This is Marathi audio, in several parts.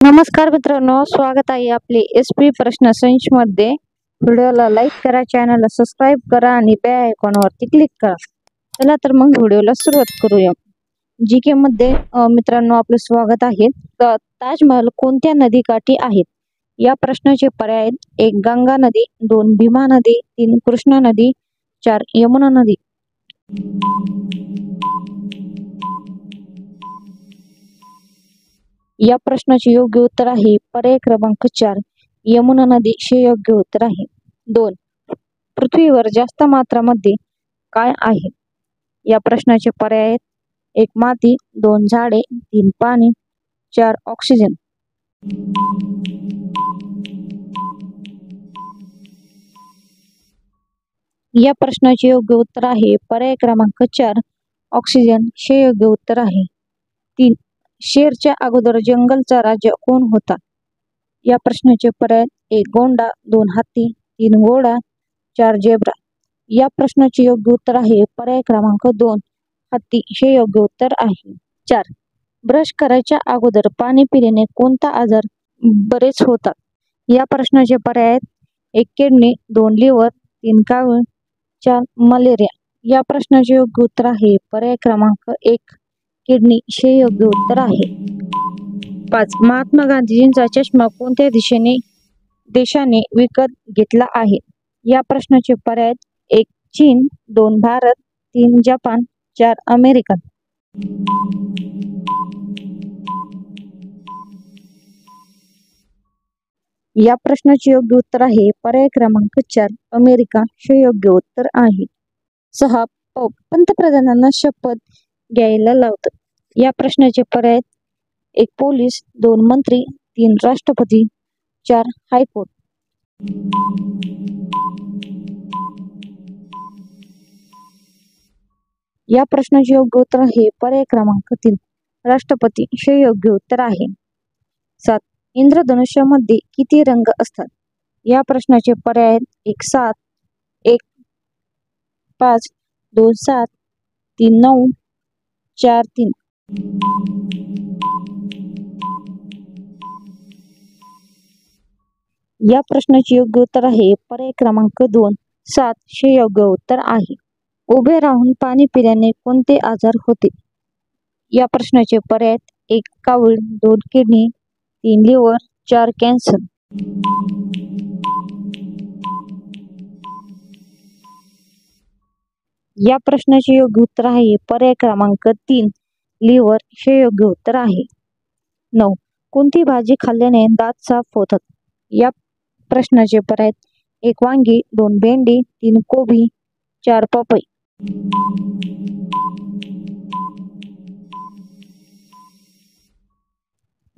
नमस्कार मित्रांनो, स्वागत आहे आपले SP प्रश्न संच मध्ये। व्हिडिओला लाईक करा, चॅनलला सबस्क्राइब करा आणि बेल आयकॉनवरती क्लिक करा। चला तर मग व्हिडिओला सुरुवात करूया। जीके मध्ये मित्रांनो आपले स्वागत आहे। ताजमहल कोणत्या नदीकाठी आहेत? या प्रश्नाचे पर्याय आहेत: 1 गंगा नदी, 2 भीमा नदी, 3 कृष्णा नदी, 4 यमुना नदी। या प्रश्नाचे योग्य उत्तर आहे पर्याय क्रमांक 4 यमुना नदी हे योग्य उत्तर आहे। 2 पृथ्वीवर जास्त मात्रामध्ये काय आहे? या प्रश्नाचे पर्याय आहेत: 1 माती, 2 झाडे, 3 पाणी, 4 ऑक्सिजन। या प्रश्नाचे योग्य उत्तर आहे पर्याय क्रमांक 4 ऑक्सिजन हे योग्य उत्तर आहे। 3 शेरच्या अगोदर जंगलचा राजा कोण होता? या प्रश्नाचे पर्याय: 1 गोंडा, 2 हत्ती, 3 घोडा, 4 जेब्रा। या प्रश्नाचे योग्य उत्तर आहे पर्याय क्रमांक 2 हत्ती हे योग्य उत्तर आहे। 4 ब्रश करायच्या अगोदर पाणी पिल्याने कोणता आजार बरेच होतात? या प्रश्नाचे पर्याय: 1 किडनी, 2 लिव्हर, 3 कावीळ, 4 मलेरिया। या प्रश्नाचे योग्य उत्तर आहे पर्याय क्रमांक 1 किडनी हे योग्य उत्तर आहे। 5 महात्मा गांधीजींचा चष्मा कोणत्या देशाने विकत घेतला आहे? या प्रश्नाचे पर्याय: 1 चीन, 2 भारत, 3 जपान, 4 अमेरिका। या प्रश्नाचे योग्य उत्तर आहे पर्याय क्रमांक 4 अमेरिका हे योग्य उत्तर आहे। 6 पंतप्रधानांना शपथ घ्यायला लावतात। या प्रश्नाचे पर्याय: 1 पोलीस, 2 मंत्री, 3 राष्ट्रपती, 4 हायकोर्ट। या प्रश्नाचे योग्य उत्तर आहे पर्याय क्रमांक 3 राष्ट्रपती हे योग्य उत्तर आहे। 7 इंद्रधनुष्यामध्ये किती रंग असतात? या प्रश्नाचे पर्याय: 1 7, 1 5, 2 7, 3 9, 4 3। या प्रश्नाचे योग्य उत्तर आहे पर्याय क्रमांक 2 7 हे योग्य उत्तर आहे। उभे राहून पाणी पिल्याने कोणते आजार होते? या प्रश्नाचे पर्याय: 1 कावीळ, 2 किडनी, 3 लिव्हर, 4 कॅन्सर। या प्रश्नाचे योग्य उत्तर आहे पर्याय क्रमांक 3 लिव्हर हे योग्य उत्तर आहे। 9 कोणती भाजी खाल्ल्याने दात साफ होतात? या प्रश्नाचे पर्याय: 1 वांगी, 2 भेंडी, 3 कोबी, 4 पपई।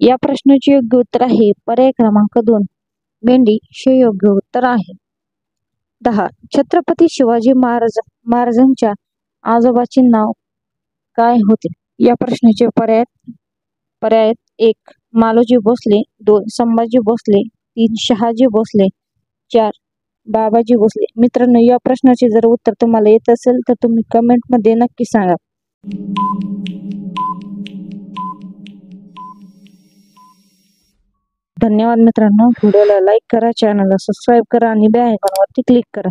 या प्रश्नाचे योग्य उत्तर आहे पर्याय क्रमांक 2 भेंडी हे योग्य उत्तर आहे। 10 छत्रपती शिवाजी महाराजांच्या आजोबाचे नाव काय होते? या प्रश्नाचे पर्याय 1 मालोजी भोसले, 2 संभाजी भोसले, 3 शहाजी भोसले, 4 बाबाजी भोसले। मित्रांनो, या प्रश्नाचे जर उत्तर तुम्हाला येत असेल तर तुम्ही कमेंट मध्ये नक्की सांगा। धन्यवाद मित्रांनो, व्हिडिओला लाईक करा, चॅनलला सबस्क्राइब करा आणि बेल आयकॉनवरती क्लिक करा।